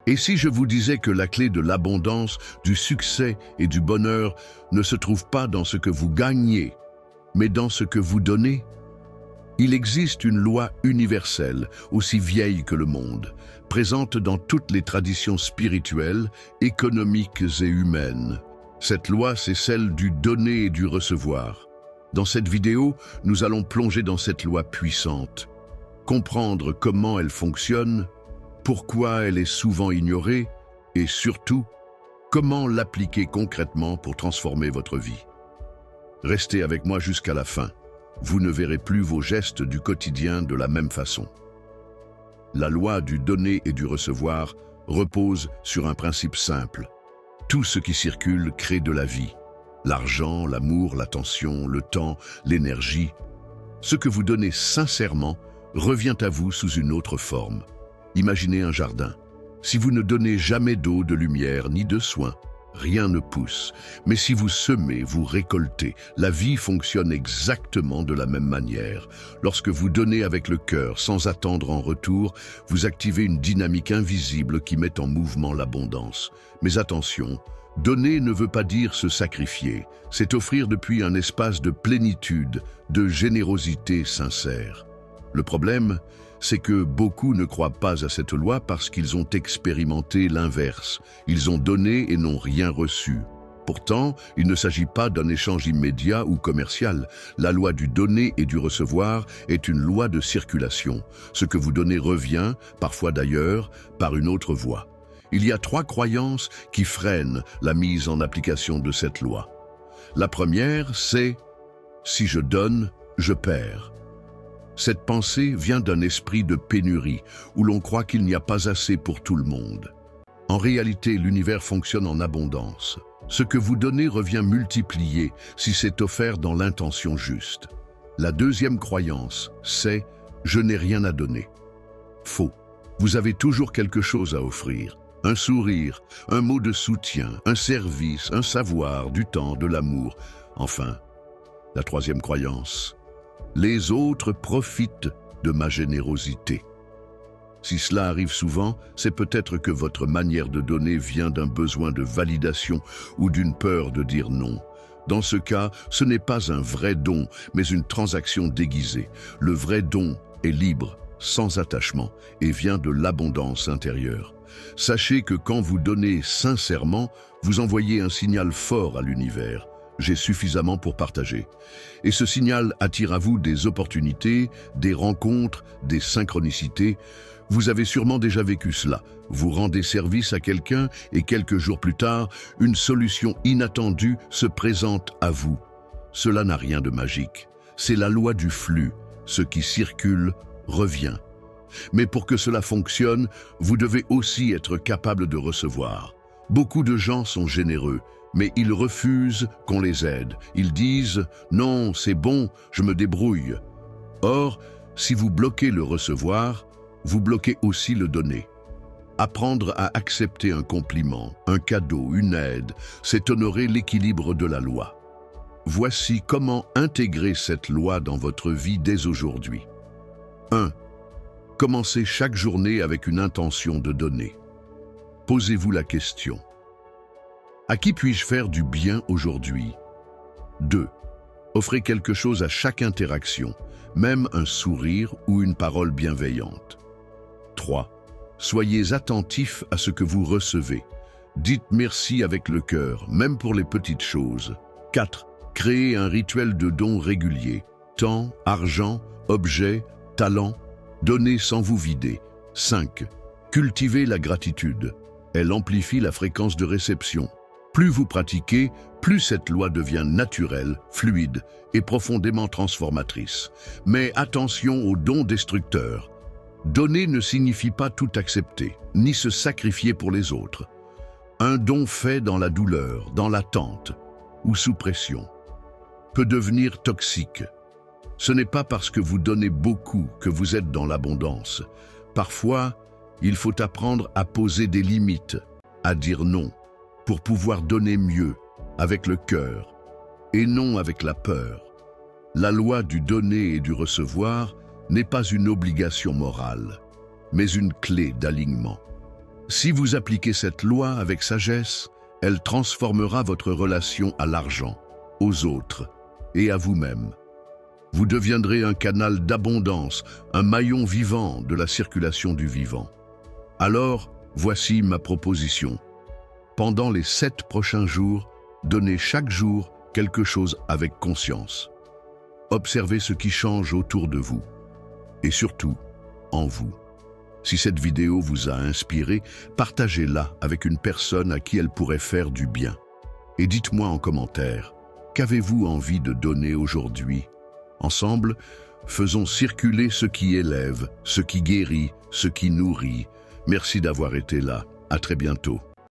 Et si je vous disais que la clé de l'abondance, du succès et du bonheur ne se trouve pas dans ce que vous gagnez, mais dans ce que vous donnez? Il existe une loi universelle, aussi vieille que le monde, présente dans toutes les traditions spirituelles, économiques et humaines. Cette loi, c'est celle du donner et du recevoir. Dans cette vidéo, nous allons plonger dans cette loi puissante, comprendre comment elle fonctionne, pourquoi elle est souvent ignorée et surtout, comment l'appliquer concrètement pour transformer votre vie. Restez avec moi jusqu'à la fin. Vous ne verrez plus vos gestes du quotidien de la même façon. La loi du donner et du recevoir repose sur un principe simple. Tout ce qui circule crée de la vie. L'argent, l'amour, l'attention, le temps, l'énergie. Ce que vous donnez sincèrement revient à vous sous une autre forme. Imaginez un jardin. Si vous ne donnez jamais d'eau, de lumière ni de soins, rien ne pousse. Mais si vous semez, vous récoltez. La vie fonctionne exactement de la même manière. Lorsque vous donnez avec le cœur, sans attendre en retour, vous activez une dynamique invisible qui met en mouvement l'abondance. Mais attention, donner ne veut pas dire se sacrifier. C'est offrir depuis un espace de plénitude, de générosité sincère. Le problème, c'est que beaucoup ne croient pas à cette loi parce qu'ils ont expérimenté l'inverse. Ils ont donné et n'ont rien reçu. Pourtant, il ne s'agit pas d'un échange immédiat ou commercial. La loi du donner et du recevoir est une loi de circulation. Ce que vous donnez revient, parfois d'ailleurs, par une autre voie. Il y a 3 croyances qui freinent la mise en application de cette loi. La première, c'est « si je donne, je perds ». Cette pensée vient d'un esprit de pénurie, où l'on croit qu'il n'y a pas assez pour tout le monde. En réalité, l'univers fonctionne en abondance. Ce que vous donnez revient multiplié si c'est offert dans l'intention juste. La deuxième croyance, c'est « je n'ai rien à donner ». Faux. Vous avez toujours quelque chose à offrir. Un sourire, un mot de soutien, un service, un savoir, du temps, de l'amour. Enfin, la troisième croyance. Les autres profitent de ma générosité. Si cela arrive souvent, c'est peut-être que votre manière de donner vient d'un besoin de validation ou d'une peur de dire non. Dans ce cas, ce n'est pas un vrai don, mais une transaction déguisée. Le vrai don est libre, sans attachement, et vient de l'abondance intérieure. Sachez que quand vous donnez sincèrement, vous envoyez un signal fort à l'univers. J'ai suffisamment pour partager. Et ce signal attire à vous des opportunités, des rencontres, des synchronicités. Vous avez sûrement déjà vécu cela. Vous rendez service à quelqu'un et quelques jours plus tard, une solution inattendue se présente à vous. Cela n'a rien de magique. C'est la loi du flux. Ce qui circule revient. Mais pour que cela fonctionne, vous devez aussi être capable de recevoir. Beaucoup de gens sont généreux, mais ils refusent qu'on les aide. Ils disent « Non, c'est bon, je me débrouille ». Or, si vous bloquez le recevoir, vous bloquez aussi le donner. Apprendre à accepter un compliment, un cadeau, une aide, c'est honorer l'équilibre de la loi. Voici comment intégrer cette loi dans votre vie dès aujourd'hui. 1. Commencez chaque journée avec une intention de donner. Posez-vous la question. À qui puis-je faire du bien aujourd'hui? 2. Offrez quelque chose à chaque interaction, même un sourire ou une parole bienveillante. 3. Soyez attentif à ce que vous recevez. Dites merci avec le cœur, même pour les petites choses. 4. Créez un rituel de dons régulier. Temps, argent, objets, talent. Donnez sans vous vider. 5. Cultivez la gratitude. Elle amplifie la fréquence de réception. Plus vous pratiquez, plus cette loi devient naturelle, fluide et profondément transformatrice. Mais attention aux dons destructeurs. Donner ne signifie pas tout accepter, ni se sacrifier pour les autres. Un don fait dans la douleur, dans l'attente ou sous pression peut devenir toxique. Ce n'est pas parce que vous donnez beaucoup que vous êtes dans l'abondance. Parfois, il faut apprendre à poser des limites, à dire non, pour pouvoir donner mieux, avec le cœur, et non avec la peur. La loi du donner et du recevoir n'est pas une obligation morale, mais une clé d'alignement. Si vous appliquez cette loi avec sagesse, elle transformera votre relation à l'argent, aux autres et à vous-même. Vous deviendrez un canal d'abondance, un maillon vivant de la circulation du vivant. Alors, voici ma proposition. Pendant les 7 prochains jours, donnez chaque jour quelque chose avec conscience. Observez ce qui change autour de vous et surtout en vous. Si cette vidéo vous a inspiré, partagez-la avec une personne à qui elle pourrait faire du bien. Et dites-moi en commentaire, qu'avez-vous envie de donner aujourd'hui? Ensemble, faisons circuler ce qui élève, ce qui guérit, ce qui nourrit. Merci d'avoir été là. À très bientôt.